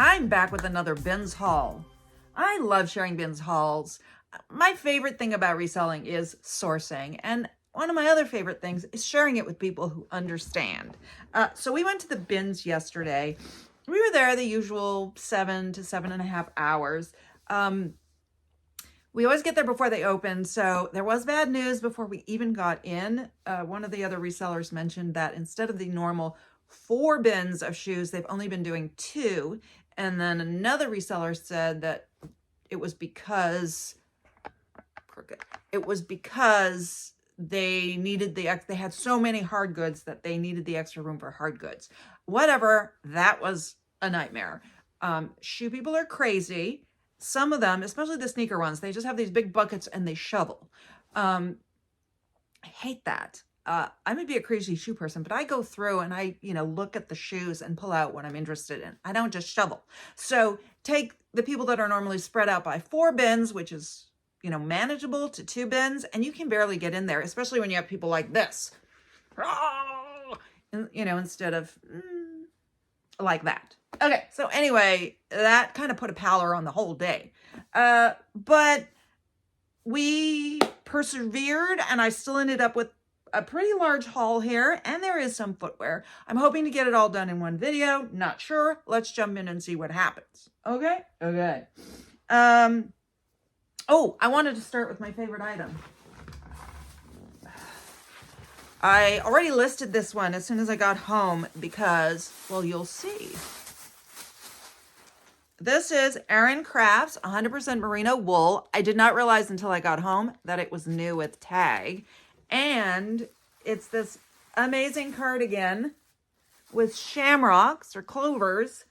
I'm back with another bins haul. I love sharing bins hauls. My favorite thing about reselling is sourcing, and one of my other favorite things is sharing it with people who understand. So we went to the bins yesterday. We were there the usual 7 to 7.5 hours. We always get there before they open, so there was bad news before we even got in. One of the other resellers mentioned that instead of the normal 4 bins of shoes, they've only been doing 2. And then another reseller said that it was because they needed they had so many hard goods that they needed the extra room for hard goods. Whatever, that was a nightmare. Shoe people are crazy. Some of them, especially the sneaker ones, they just have these big buckets and they shovel. I hate that. I may be a crazy shoe person, but I go through and I, look at the shoes and pull out what I'm interested in. I don't just shovel. So take the people that are normally spread out by 4 bins, which is, manageable, to 2 bins, and you can barely get in there, especially when you have people like this. And, instead of like that. Okay, so anyway, that kind of put a pallor on the whole day. But we persevered, and I still ended up with a pretty large haul here, and there is some footwear. I'm hoping to get it all done in one video. Not sure. Let's jump in and see what happens. Okay? Okay. Oh, I wanted to start with my favorite item. I already listed this one as soon as I got home because, well, you'll see. This is Erin Crafts 100% merino wool. I did not realize until I got home that it was new with tag. And it's this amazing cardigan with shamrocks or clovers,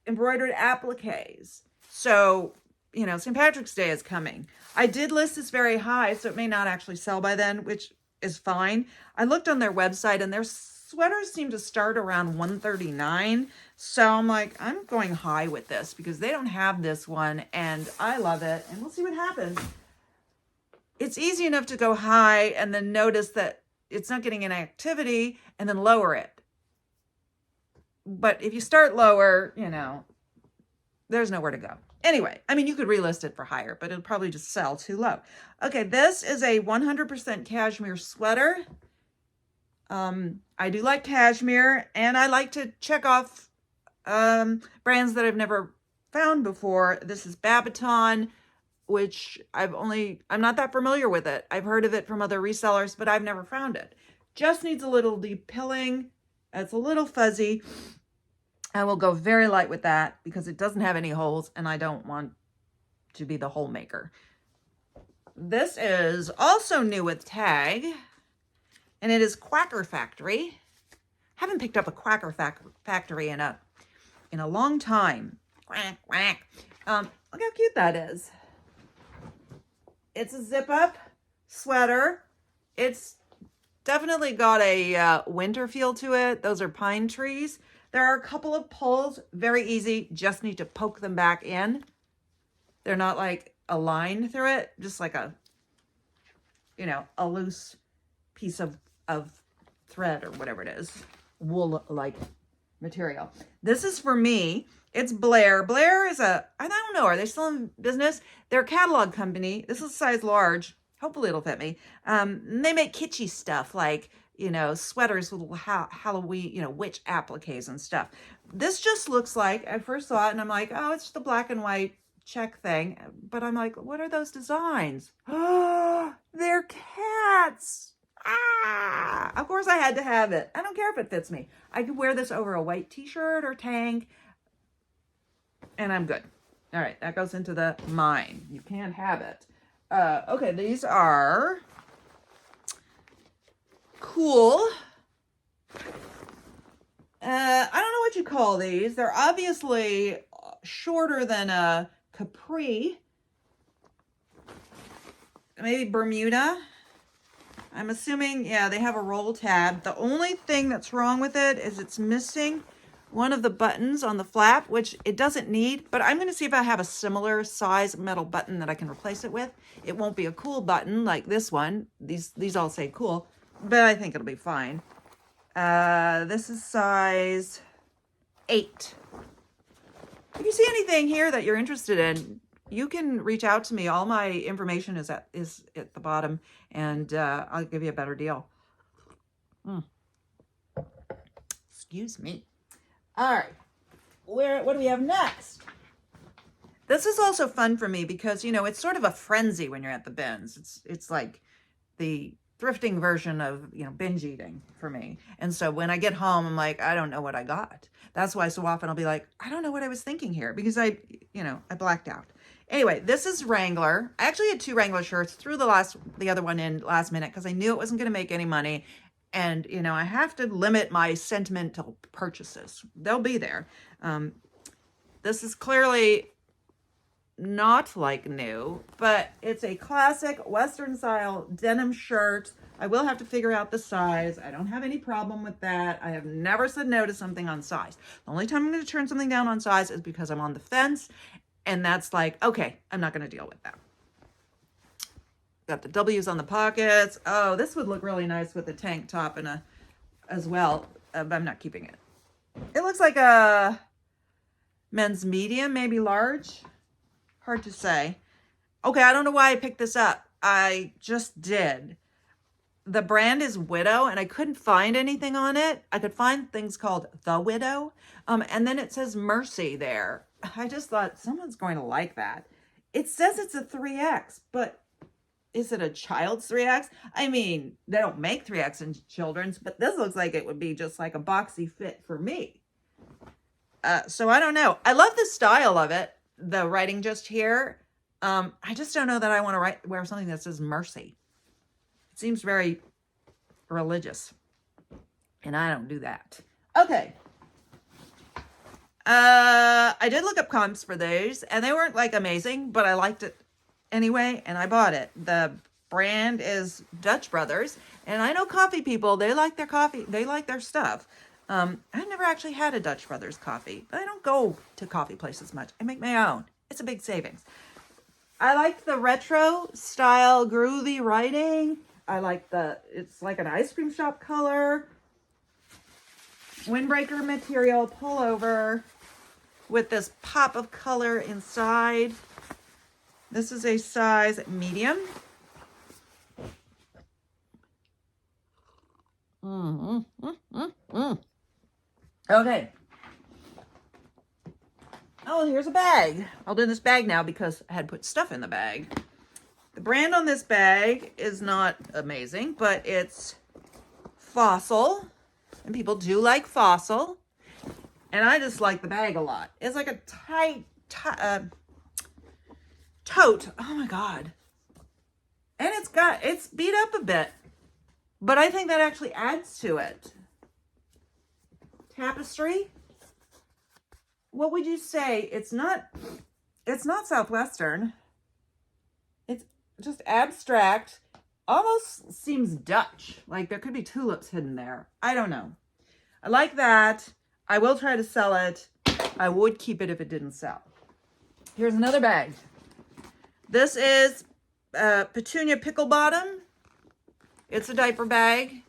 embroidered appliques. So, St. Patrick's Day is coming. I did list this very high, so it may not actually sell by then, which is fine. I looked on their website and their sweaters seem to start around $139. So I'm like, I'm going high with this because they don't have this one and I love it. And we'll see what happens. It's easy enough to go high and then notice that it's not getting any activity and then lower it. But if you start lower, there's nowhere to go. Anyway, you could relist it for higher, but it'll probably just sell too low. Okay, this is a 100% cashmere sweater. I do like cashmere, and I like to check off brands that I've never found before. This is Babaton, which I'm not that familiar with it. I've heard of it from other resellers, but I've never found it. Just needs a little deep pilling. It's a little fuzzy. I will go very light with that because it doesn't have any holes and I don't want to be the hole maker. This is also new with tag and it is Quacker Factory. Haven't picked up a Quacker Factory in a long time. Quack, quack. Look how cute that is. It's a zip up sweater. It's definitely got a winter feel to it. Those are pine trees. There are a couple of pulls, very easy, just need to poke them back in. They're not like a line through it, just like a loose piece of thread or whatever it is, wool-like material. This is for me. It's Blair. Blair is I don't know, are they still in business? They're a catalog company. This is size large. Hopefully it'll fit me. They make kitschy stuff like, sweaters with little Halloween, witch appliques and stuff. This just looks like, I first saw it and I'm like, oh, it's the black and white check thing. But I'm like, what are those designs? Oh, they're cats. Ah, of course I had to have it. I don't care if it fits me. I could wear this over a white t-shirt or tank and I'm good. All right, that goes into the mine. You can't have it. Okay, these are cool. I don't know what you call these. They're obviously shorter than a capri. Maybe Bermuda. I'm assuming, yeah, they have a roll tab. The only thing that's wrong with it is it's missing one of the buttons on the flap, which it doesn't need, but I'm going to see if I have a similar size metal button that I can replace it with. It won't be a cool button like this one. These all say cool, but I think it'll be fine. This is size 8. If you see anything here that you're interested in, you can reach out to me. All my information is at the bottom, and I'll give you a better deal. Excuse me. All right. What do we have next? This is also fun for me because, you know, it's sort of a frenzy when you're at the bins. It's like the thrifting version of, you know, binge eating for me. And so when I get home, I'm like, I don't know what I got. That's why so often I'll be like, I don't know what I was thinking here because I blacked out. Anyway, this is Wrangler. I actually had 2 Wrangler shirts, threw the other one in last minute because I knew it wasn't going to make any money. And, you know, I have to limit my sentimental purchases. They'll be there. This is clearly not like new, but it's a classic Western style denim shirt. I will have to figure out the size. I don't have any problem with that. I have never said no to something on size. The only time I'm going to turn something down on size is because I'm on the fence. And that's like, okay, I'm not going to deal with that. Got the W's on the pockets. Oh, this would look really nice with a tank top and as well, but I'm not keeping it. It looks like a men's medium, maybe large. Hard to say. Okay, I don't know why I picked this up. I just did. The brand is Widow, and I couldn't find anything on it. I could find things called The Widow, and then it says Mercy there. I just thought someone's going to like that. It says it's a 3X, but is it a child's 3X? I mean, they don't make 3X in children's, but this looks like it would be just like a boxy fit for me. So I don't know. I love the style of it. The writing just here. I just don't know that I want to wear something that says Mercy. It seems very religious. And I don't do that. Okay. I did look up comps for those, and they weren't like amazing, but I liked it anyway, and I bought it. The brand is Dutch Brothers, and I know coffee people, they like their coffee, they like their stuff. I've never actually had a Dutch Brothers coffee, but I don't go to coffee places much. I make my own. It's a big savings. I like the retro style groovy writing. I like it's like an ice cream shop color. Windbreaker material pullover with this pop of color inside. This is a size medium. Okay. Oh, here's a bag. I'll do this bag now because I had put stuff in the bag. The brand on this bag is not amazing, but it's Fossil. And people do like Fossil. And I just like the bag a lot. It's like a tight tote. Oh my God. And it's beat up a bit. But I think that actually adds to it. Tapestry. What would you say? It's not Southwestern. It's just abstract. Almost seems Dutch. Like there could be tulips hidden there. I don't know. I like that. I will try to sell it. I would keep it if it didn't sell. Here's another bag. This is Petunia Pickle Bottom. It's a diaper bag.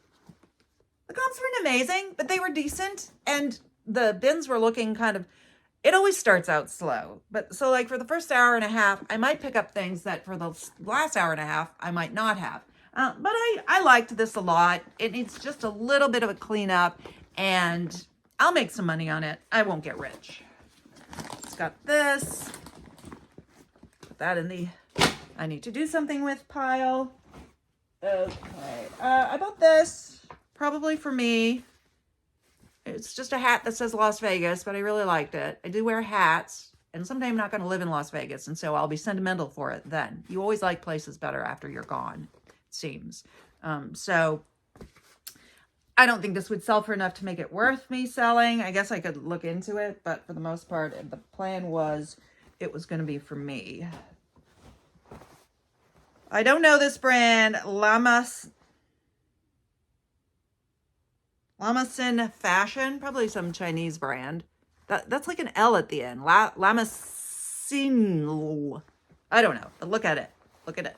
The comps weren't amazing, but they were decent. And the bins were looking kind of, it always starts out slow. But so like for the first hour and a half, I might pick up things that for the last hour and a half, I might not have. But I liked this a lot. It needs just a little bit of a cleanup and I'll make some money on it. I won't get rich. It's got this. Put that in the I need to do something with pile. Okay. I bought this probably for me. It's just a hat that says Las Vegas, but I really liked it. I do wear hats, and someday I'm not going to live in Las Vegas, and so I'll be sentimental for it then. You always like places better after you're gone, it seems. So I don't think this would sell for enough to make it worth me selling. I guess I could look into it, but for the most part, the plan was it was going to be for me. I don't know this brand, Lamasin Fashion, probably some Chinese brand. That's like an L at the end. Lamasin. I don't know, but look at it. Look at it.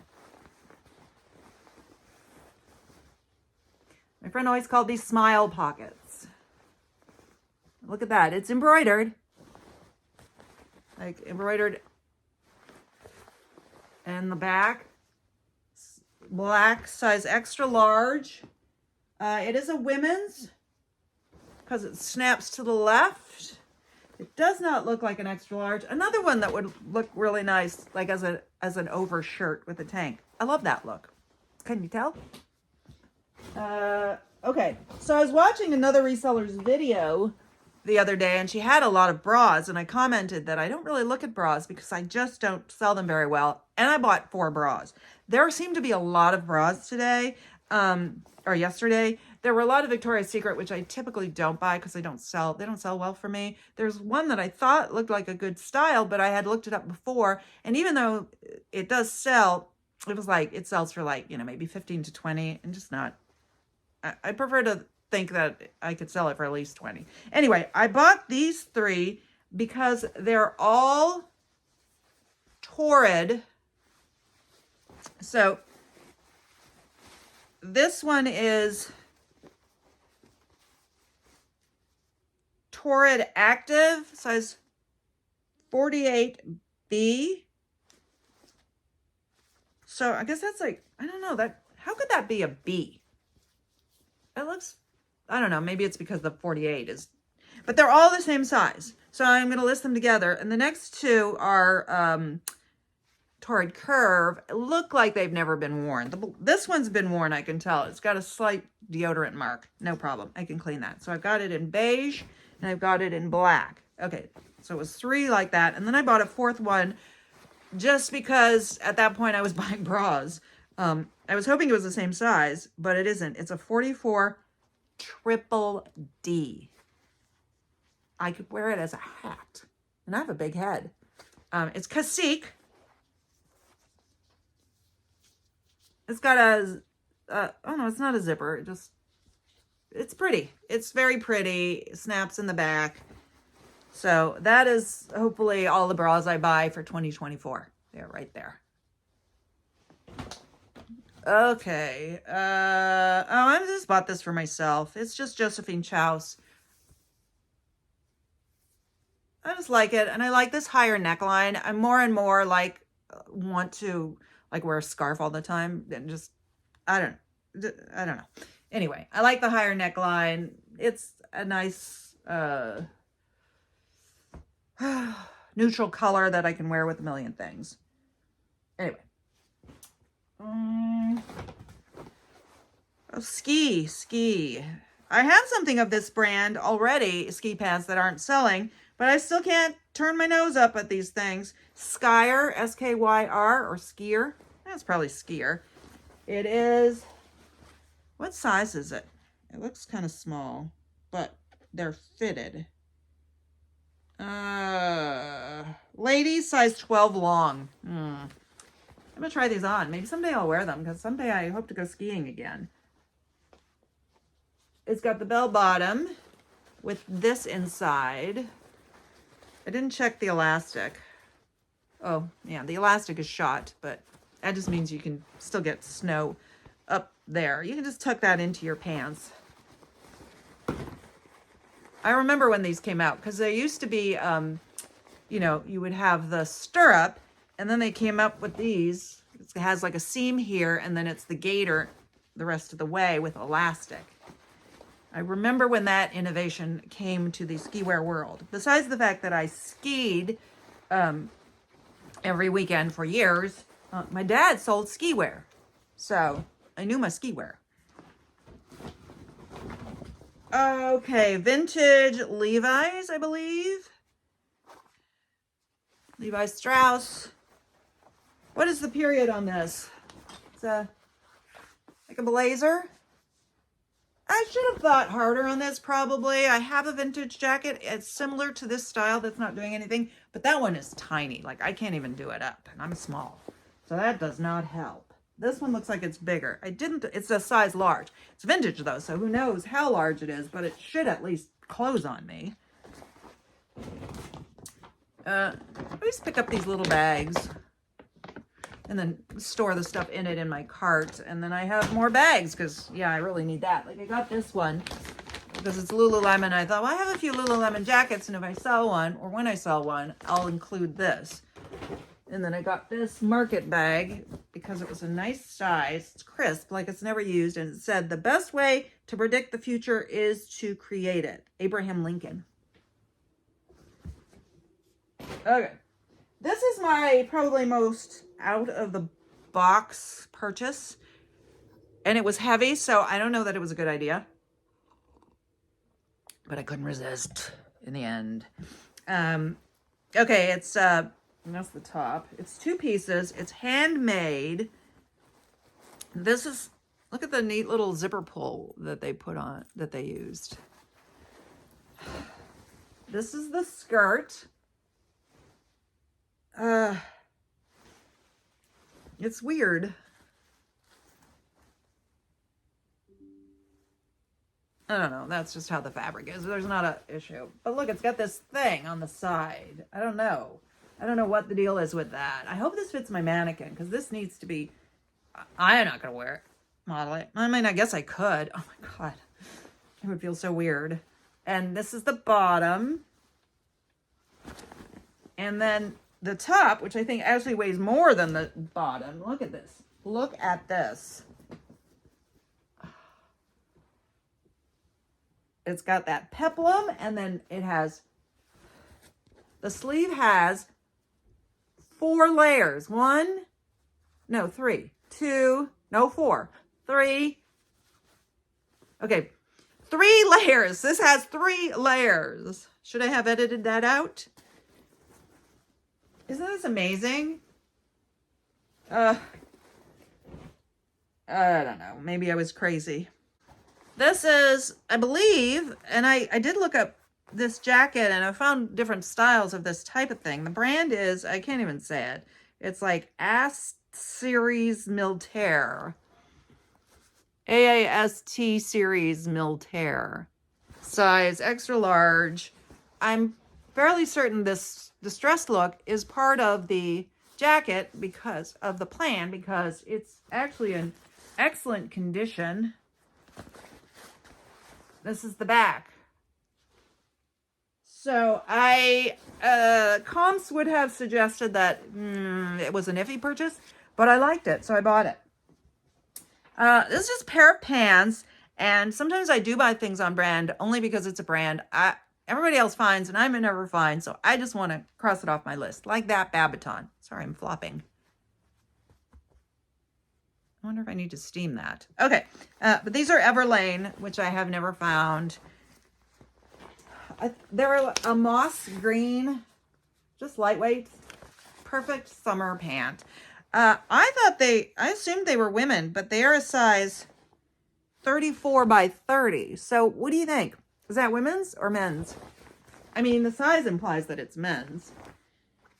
My friend always called these smile pockets. Look at that. It's embroidered. like embroidered in the back. Black, size extra large. It is a women's because it snaps to the left. It does not look like an extra large. Another one that would look really nice, like as an over shirt with a tank. I love that look. Can you tell? Okay, so I was watching another reseller's video the other day, and she had a lot of bras, and I commented that I don't really look at bras because I just don't sell them very well, and I bought 4 bras. There seemed to be a lot of bras today, or yesterday. There were a lot of Victoria's Secret, which I typically don't buy because they don't sell well for me. There's one that I thought looked like a good style, but I had looked it up before, and even though it does sell, it was like, it sells for like, maybe 15 to 20, and just not, I prefer to think that I could sell it for at least 20. Anyway, I bought these 3 because they're all torrid. So this one is Torrid Active, size 48B. So I guess that's like, I don't know, that, how could that be a B? It looks, I don't know, maybe it's because the 48 is, but they're all the same size. So I'm going to list them together. And the next 2 are Torrid Curve. Look like they've never been worn. This one's been worn, I can tell. It's got a slight deodorant mark. No problem. I can clean that. So I've got it in beige and I've got it in black. Okay, so it was 3 like that. And then I bought a 4th one just because at that point I was buying bras. I was hoping it was the same size, but it isn't. It's a 44 triple D. I could wear it as a hat, and I have a big head. It's Cacique. It's got a, oh no, it's not a zipper. It's pretty. It's very pretty. It snaps in the back. So that is hopefully all the bras I buy for 2024. They're right there. Okay. Oh, I just bought this for myself. It's just Josephine Chouse. I just like it. And I like this higher neckline. I'm more and more like, want to like wear a scarf all the time and just, I don't know. Anyway, I like the higher neckline. It's a nice, neutral color that I can wear with a million things. Anyway. Oh, ski. I have something of this brand already, ski pants that aren't selling, but I still can't turn my nose up at these things. Skyer, S-K-Y-R, or Skier. That's probably Skier. It is, what size is it? It looks kind of small, but they're fitted. Ladies, size 12 long. I'm going to try these on. Maybe someday I'll wear them because someday I hope to go skiing again. It's got the bell bottom with this inside. I didn't check the elastic. Oh, yeah, the elastic is shot, but that just means you can still get snow up there. You can just tuck that into your pants. I remember when these came out because they used to be, you would have the stirrup. And then they came up with these. It has like a seam here, and then it's the gaiter the rest of the way with elastic. I remember when that innovation came to the ski wear world. Besides the fact that I skied every weekend for years, my dad sold ski wear. So I knew my ski wear. Okay, vintage Levi's, I believe. Levi Strauss. What is the period on this? It's like a blazer. I should have thought harder on this probably. I have a vintage jacket. It's similar to this style that's not doing anything, but that one is tiny. Like I can't even do it up and I'm small. So that does not help. This one looks like it's bigger. It's a size large. It's vintage though, so who knows how large it is, but it should at least close on me. I always pick up these little bags and then store the stuff in it in my cart. And then I have more bags because, yeah, I really need that. Like I got this one. because it's Lululemon. I thought, well, I have a few Lululemon jackets, and if I sell one, or when I sell one, I'll include this. And then I got this market bag because it was a nice size. It's crisp, like it's never used. And it said, the best way to predict the future is to create it. Abraham Lincoln. Okay. This is my probably most out of the box purchase. And it was heavy, so I don't know that it was a good idea. But I couldn't resist in the end. Okay, it's... that's the top. It's 2 pieces. It's handmade. This is, look at the neat little zipper pull that they put on, that they used. This is the skirt. It's weird. I don't know. That's just how the fabric is. There's not an issue. But look, it's got this thing on the side. I don't know what the deal is with that. I hope this fits my mannequin, because this needs to be... I'm not going to wear it. Model it. I mean, I guess I could. Oh my God. It would feel so weird. And this is the bottom. And then the top, which I think actually weighs more than the bottom. Look at this. Look at this. It's got that peplum, and then it has... The sleeve has 4 layers. 1, no, 3, 2, no, 4, 3. Okay, 3 layers. This has 3 layers. Should I have edited that out? Isn't this amazing? I don't know. Maybe I was crazy. This is, I believe, and I did look up this jacket, and I found different styles of this type of thing. The brand is, I can't even say it. It's like Series Militaire. AAST Series Militaire. Size extra large. I'm fairly certain this distressed look is part of the jacket because of the plan, because it's actually in excellent condition. This is the back. So comps would have suggested that it was an iffy purchase, but I liked it, so I bought it. This is just a pair of pants, and sometimes I do buy things on brand only because it's a brand everybody else finds and I may never find, so I just want to cross it off my list. Like that Babaton. Sorry, I'm flopping. I wonder if I need to steam that. Okay, but these are Everlane, which I have never found. They're a moss green, just lightweight, perfect summer pant. I assumed they were women, but they are a size 34 by 30. So what do you think? Is that women's or men's? I mean, the size implies that it's men's.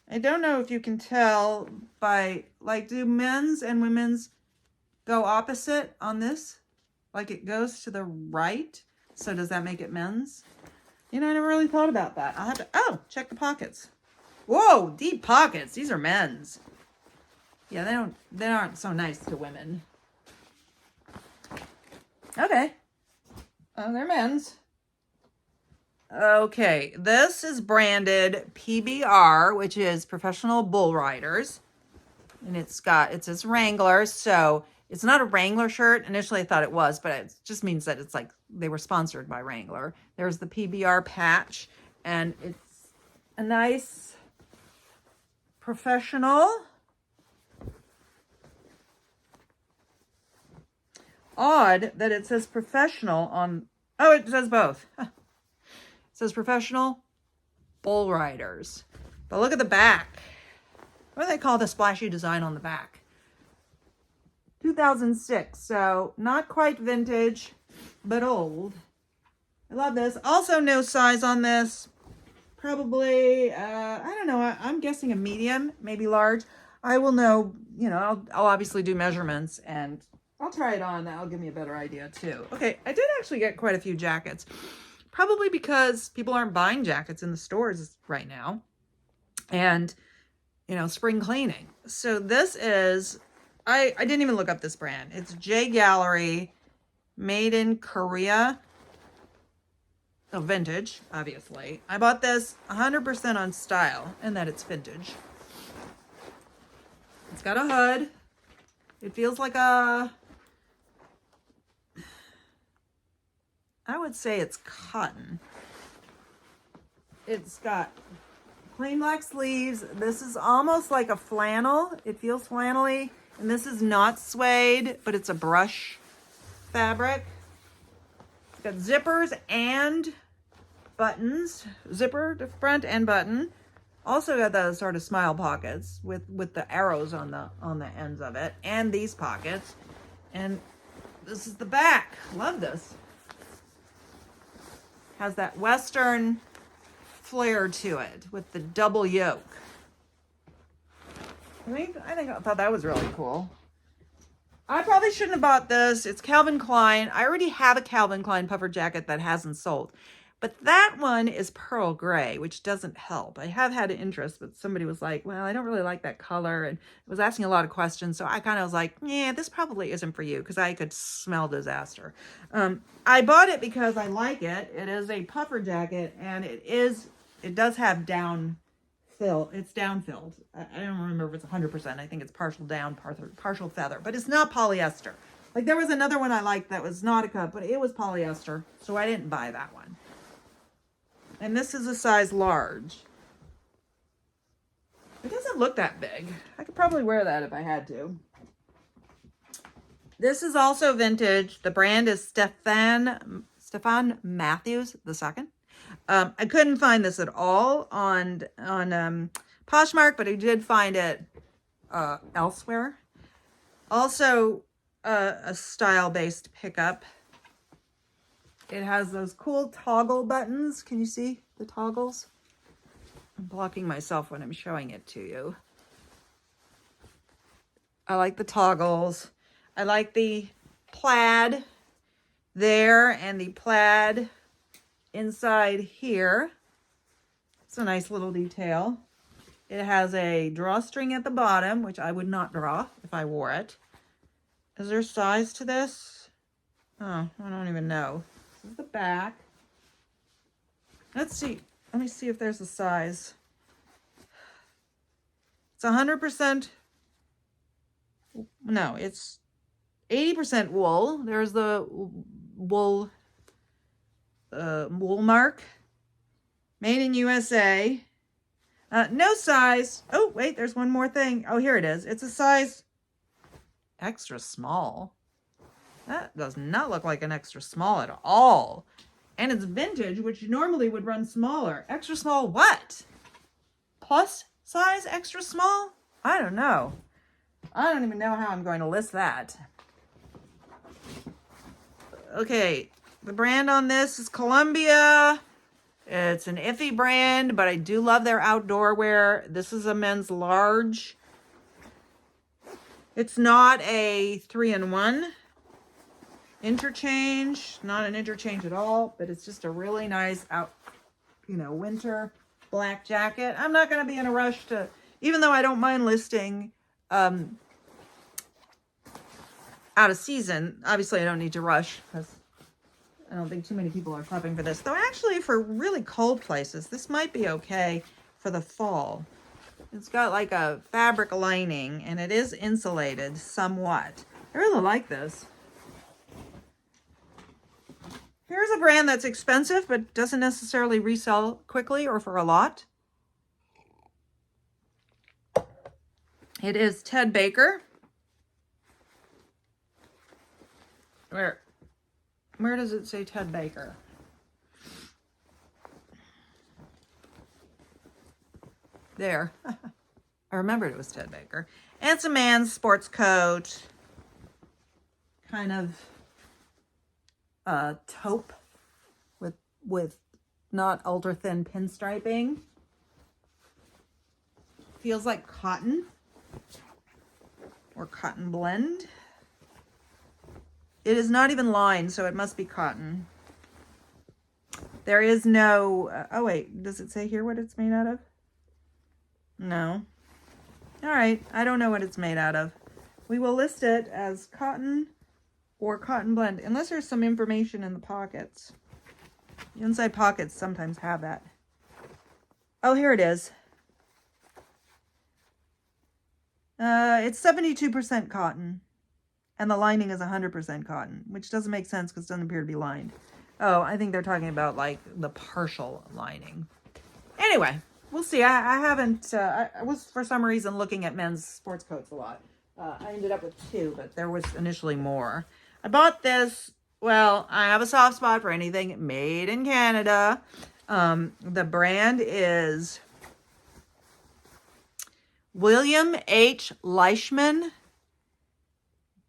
I don't know if you can tell by, like, do men's and women's go opposite on this? Like it goes to the right? So does that make it men's? You know, I never really thought about that. I'll have to, check the pockets. Whoa, deep pockets. These are men's. Yeah, they aren't so nice to women. Okay. Oh, they're men's. Okay, this is branded PBR, which is Professional Bull Riders. And it says Wrangler, so it's not a Wrangler shirt. Initially I thought it was, but it just means that it's like they were sponsored by Wrangler. There's the PBR patch, and it's a nice professional. Odd that it says professional on, oh, it says both. It says Professional Bull Riders. But look at the back. What do they call the splashy design on the back? 2006, so not quite vintage, but old. I love this. Also no size on this. Probably, I don't know, I'm guessing a medium, maybe large. I will know, you know, I'll obviously do measurements and I'll try it on. That'll give me a better idea too. Okay, I did actually get quite a few jackets. Probably because people aren't buying jackets in the stores right now. And, you know, spring cleaning. So this is, I didn't even look up this brand. It's J Gallery, made in Korea. Oh, vintage, obviously. I bought this 100% on style and that it's vintage. It's got a hood. It feels like a, I would say it's cotton. It's got plain black sleeves. This is almost like a flannel. It feels flannelly. And this is not suede, but it's a brush fabric. It's got zippers and buttons. Zipper to front and button. Also got those sort of smile pockets with the arrows on the ends of it. And these pockets. And this is the back. Love this. Has that Western flair to it with the double yoke. I thought that was really cool. I probably shouldn't have bought this. It's Calvin Klein. I already have a Calvin Klein puffer jacket that hasn't sold. But that one is pearl gray, which doesn't help. I have had an interest, but somebody was like, well, I don't really like that color, and was asking a lot of questions. So I kind of was like, yeah, this probably isn't for you, because I could smell disaster. I bought it because I like it. It is a puffer jacket, and it does have down fill. It's down filled. I don't remember if it's 100%. I think it's partial down, partial feather, but it's not polyester. Like there was another one I liked that was Nautica, but it was polyester, so I didn't buy that one. And this is a size large. It doesn't look that big. I could probably wear that if I had to. This is also vintage. The brand is Stefan Matthews II. I couldn't find this at all on Poshmark, but I did find it elsewhere. Also, a style-based pickup. It has those cool toggle buttons. Can you see the toggles? I'm blocking myself when I'm showing it to you. I like the toggles. I like the plaid there and the plaid inside here. It's a nice little detail. It has a drawstring at the bottom, which I would not draw if I wore it. Is there size to this? Oh, I don't even know. This is the back. Let's see. Let me see if there's a size. It's 100%. No, it's 80% wool. There's the wool mark. Made in USA. No size. Oh, wait, there's one more thing. Oh, here it is. It's a size extra small. That does not look like an extra small at all. And it's vintage, which normally would run smaller. Extra small what? Plus size extra small? I don't know. I don't even know how I'm going to list that. Okay, the brand on this is Columbia. It's an iffy brand, but I do love their outdoor wear. This is a men's large. It's not a 3-in-1 interchange, not an interchange at all, but it's just a really nice winter black jacket. I'm not going to be in a rush to, even though I don't mind listing out of season. Obviously, I don't need to rush because I don't think too many people are shopping for this. Though actually, for really cold places, this might be okay for the fall. It's got like a fabric lining, and it is insulated somewhat. I really like this. Here's a brand that's expensive, but doesn't necessarily resell quickly or for a lot. It is Ted Baker. Where does it say Ted Baker? There. I remembered it was Ted Baker. And it's a man's sports coat. Kind of taupe with not ultra thin pinstriping. Feels like cotton or cotton blend. It is not even lined, so it must be cotton. There is no, oh wait, does it say here what it's made out of? No. All right, I don't know what it's made out of. We will list it as cotton or cotton blend, unless there's some information in the pockets. The inside pockets sometimes have that. Oh, here it is. It's 72% cotton. And the lining is 100% cotton, which doesn't make sense because it doesn't appear to be lined. Oh, I think they're talking about like the partial lining. Anyway, we'll see. I haven't, I was for some reason looking at men's sports coats a lot. I ended up with 2, but there was initially more. I bought this. Well, I have a soft spot for anything made in Canada. The brand is William H. Leishman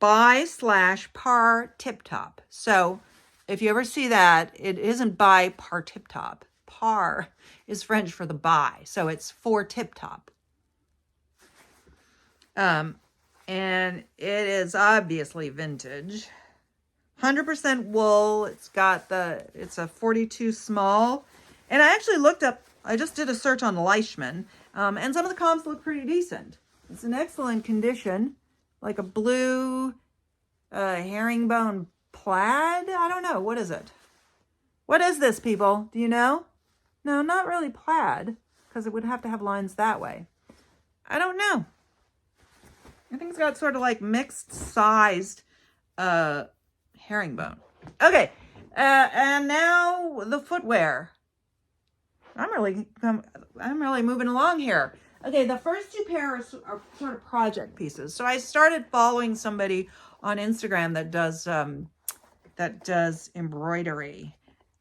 by/par tip top. So if you ever see that, it isn't by par tip top. Par is French for the by. So it's for tip top. And it is obviously vintage. 100% wool. It's a 42 small. And I actually looked up, I just did a search on Leishman. And some of the comps look pretty decent. It's in excellent condition. Like a blue herringbone plaid. I don't know. What is it? What is this, people? Do you know? No, not really plaid, because it would have to have lines that way. I don't know. I think it's got sort of like mixed sized herringbone. Okay. And now the footwear. I'm really moving along here. Okay, the first 2 pairs are sort of project pieces. So I started following somebody on Instagram that does embroidery,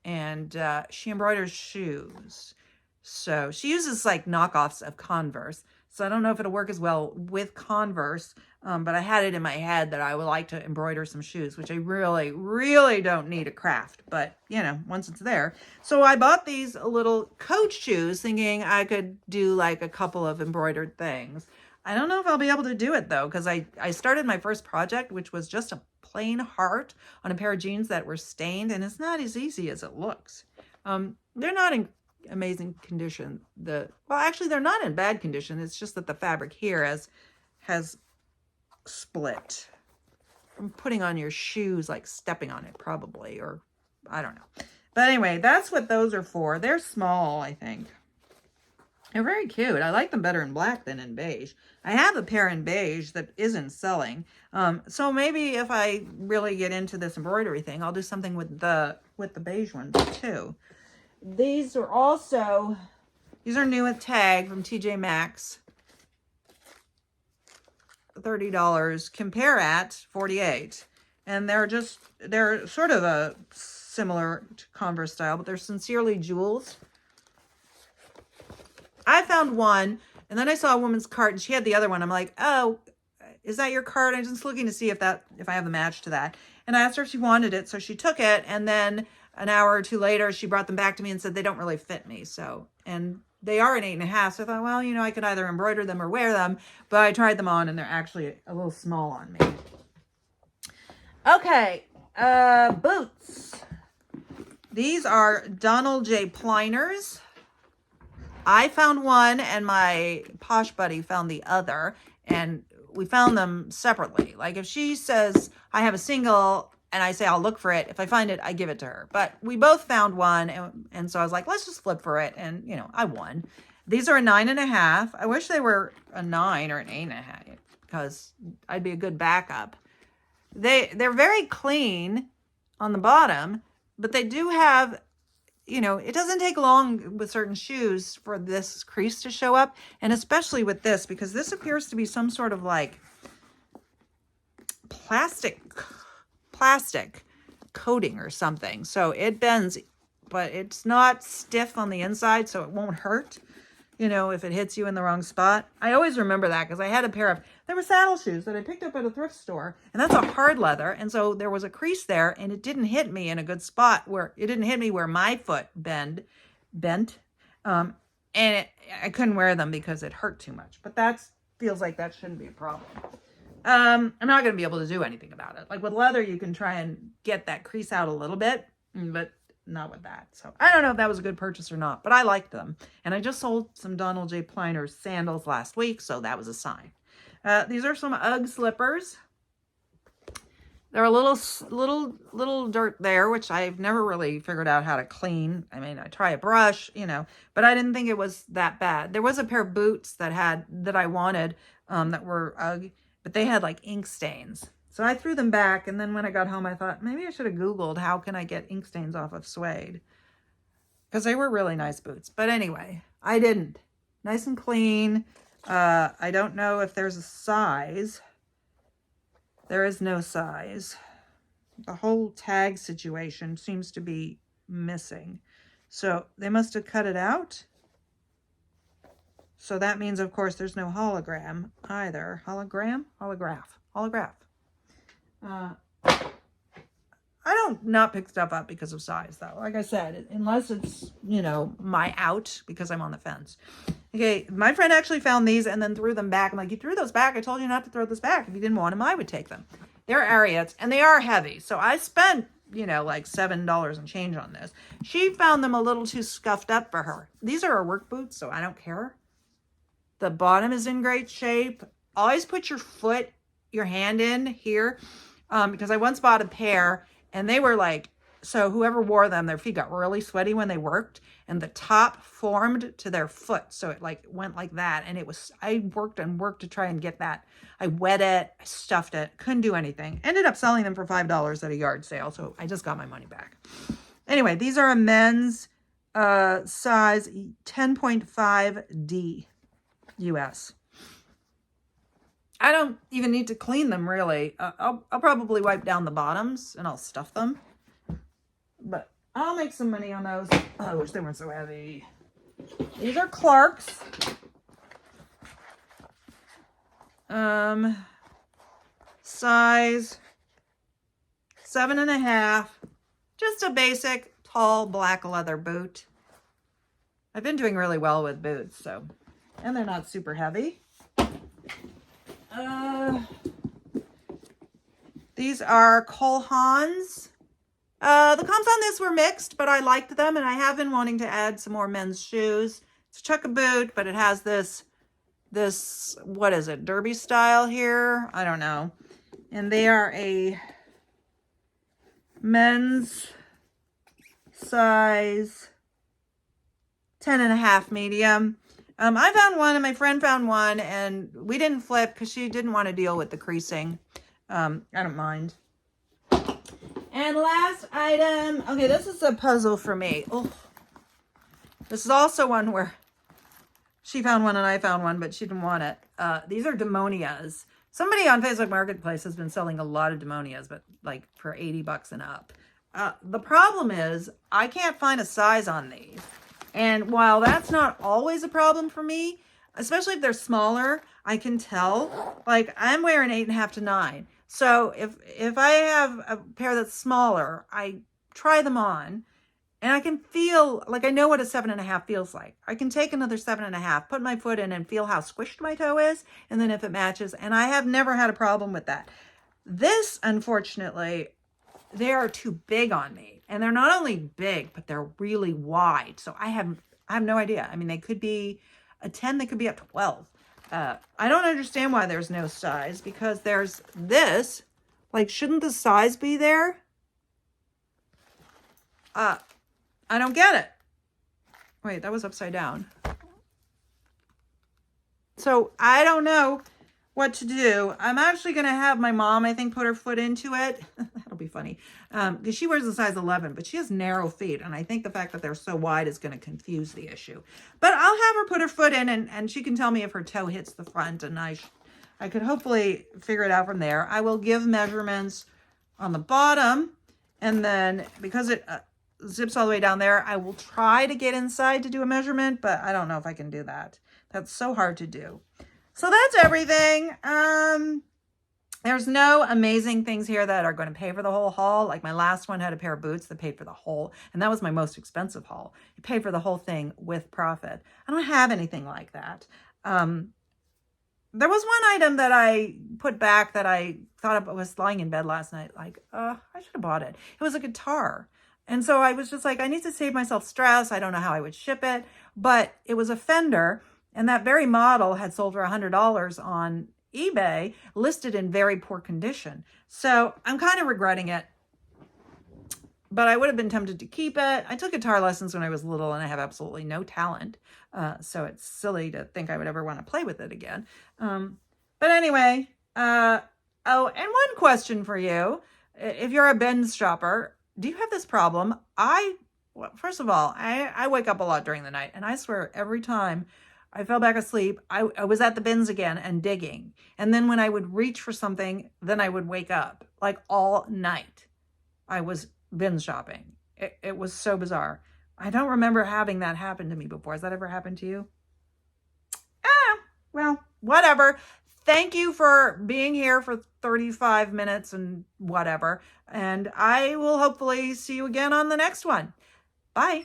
and she embroiders shoes. So she uses like knockoffs of Converse. So I don't know if it'll work as well with Converse, but I had it in my head that I would like to embroider some shoes, which I really, really don't need a craft, but you know, once it's there. So I bought these little Coach shoes thinking I could do like a couple of embroidered things. I don't know if I'll be able to do it though, because I started my first project, which was just a plain heart on a pair of jeans that were stained, and it's not as easy as it looks. They're not in amazing condition. Well, actually, they're not in bad condition. It's just that the fabric here has split from putting on your shoes, like stepping on it probably, or I don't know. But anyway, that's what those are for. They're small, I think. They're very cute. I like them better in black than in beige. I have a pair in beige that isn't selling. So maybe if I really get into this embroidery thing, I'll do something with the beige ones too. These are new with tag from TJ Maxx. $30. Compare at $48. And they're sort of a similar to Converse style, but they're sincerely jewels. I found one, and then I saw a woman's cart, and she had the other one. I'm like, oh, is that your cart? I'm just looking to see if I have the match to that. And I asked her if she wanted it, so she took it, and then an hour or 2 later, she brought them back to me and said they don't really fit me. So, and they are an 8.5. So I thought, well, you know, I could either embroider them or wear them, but I tried them on and they're actually a little small on me. Okay. Boots. These are Donald J. Pliners. I found one and my Posh buddy found the other, and we found them separately. Like if she says I have a single and I say I'll look for it, if I find it, I give it to her. But we both found one, and so I was like, let's just flip for it, and you know, I won. These are a 9.5. I wish they were a 9 or an 8.5 because I'd be a good backup. They're very clean on the bottom, but they do have, you know, it doesn't take long with certain shoes for this crease to show up. And especially with this, because this appears to be some sort of like plastic coating or something. So it bends, but it's not stiff on the inside, so it won't hurt, you know, if it hits you in the wrong spot. I always remember that because I had a pair there were saddle shoes that I picked up at a thrift store, and that's a hard leather. And so there was a crease there, and it didn't hit me in a good spot where it didn't hit me where my foot bent. And I couldn't wear them because it hurt too much. But that feels like that shouldn't be a problem. I'm not going to be able to do anything about it. Like with leather, you can try and get that crease out a little bit, but not with that. So I don't know if that was a good purchase or not, but I liked them. And I just sold some Donald J. Pliners sandals last week, so that was a sign. These are some UGG slippers. There are a little dirt there, which I've never really figured out how to clean. I mean, I try a brush, but I didn't think it was that bad. There was a pair of boots that I wanted, that were UGG, but they had like ink stains. So I threw them back, and then when I got home, I thought maybe I should have Googled how can I get ink stains off of suede, because they were really nice boots. But anyway, I didn't. Nice and clean. I don't know if there's a size. There is no size. The whole tag situation seems to be missing. So they must have cut it out. So that means, of course, there's no hologram either. Hologram? Holograph. I don't not pick stuff up because of size, though. Like I said, unless it's, my out, because I'm on the fence. Okay, my friend actually found these and then threw them back. I'm like, you threw those back? I told you not to throw this back. If you didn't want them, I would take them. They're Ariats, and they are heavy. So I spent, like $7 and change on this. She found them a little too scuffed up for her. These are her work boots, so I don't care. The bottom is in great shape. Always put your hand in here, because I once bought a pair, and they were like, so whoever wore them, their feet got really sweaty when they worked, and the top formed to their foot. So it like went like that. And I worked and worked to try and get that. I wet it, I stuffed it, couldn't do anything. Ended up selling them for $5 at a yard sale. So I just got my money back. Anyway, these are a men's size 10.5D US. I don't even need to clean them really. I'll probably wipe down the bottoms and I'll stuff them. But I'll make some money on those. Oh, I wish they weren't so heavy. These are Clark's. Size 7.5. Just a basic tall black leather boot. I've been doing really well with boots, and they're not super heavy. These are Cole Haan's. The comps on this were mixed, but I liked them, and I have been wanting to add some more men's shoes. It's a Chukka boot, but it has this, what is it, derby style here? I don't know. And they are a men's size 10.5 medium. I found one, and my friend found one, and we didn't flip because she didn't want to deal with the creasing. I don't mind. And last item, okay, this is a puzzle for me. Oh, this is also one where she found one and I found one, but she didn't want it. These are demonias. Somebody on Facebook Marketplace has been selling a lot of demonias, but like for $80 and up. The problem is I can't find a size on these. And while that's not always a problem for me, especially if they're smaller, I can tell. Like I'm wearing 8.5 to 9. So if I have a pair that's smaller, I try them on and I can feel like I know what a 7.5 feels like. I can take another 7.5, put my foot in and feel how squished my toe is. And then if it matches, and I have never had a problem with that. This, unfortunately, they are too big on me, and they're not only big, but they're really wide. So I have no idea. I mean, they could be a 10, they could be up to 12. I don't understand why there's no size, because there's this, like, shouldn't the size be there? I don't get it. Wait, that was upside down. So I don't know what to do. I'm actually going to have my mom, I think, put her foot into it. That'll be funny. Because she wears a size 11, but she has narrow feet. And I think the fact that they're so wide is going to confuse the issue. But I'll have her put her foot in and she can tell me if her toe hits the front. And I could hopefully figure it out from there. I will give measurements on the bottom. And then because it zips all the way down there, I will try to get inside to do a measurement. But I don't know if I can do that. That's so hard to do. So that's everything. There's no amazing things here that are going to pay for the whole haul. Like my last one had a pair of boots that paid for the whole, and that was my most expensive haul. It paid for the whole thing with profit. I don't have anything like that. There was one item that I put back that I thought I was lying in bed last night. Like, I should have bought it. It was a guitar. And so I was just like, I need to save myself stress. I don't know how I would ship it, but it was a Fender. And that very model had sold for $100 on eBay listed in very poor condition. So I'm kind of regretting it, but I would have been tempted to keep it. I took guitar lessons when I was little and I have absolutely no talent. So it's silly to think I would ever want to play with it again. But anyway, oh, and one question for you. If you're a bins shopper, do you have this problem? Well, first of all, I wake up a lot during the night, and I swear every time I fell back asleep, I was at the bins again and digging. And then when I would reach for something, then I would wake up. Like all night, I was bin shopping. It was so bizarre. I don't remember having that happen to me before. Has that ever happened to you? Well, whatever. Thank you for being here for 35 minutes and whatever. And I will hopefully see you again on the next one. Bye.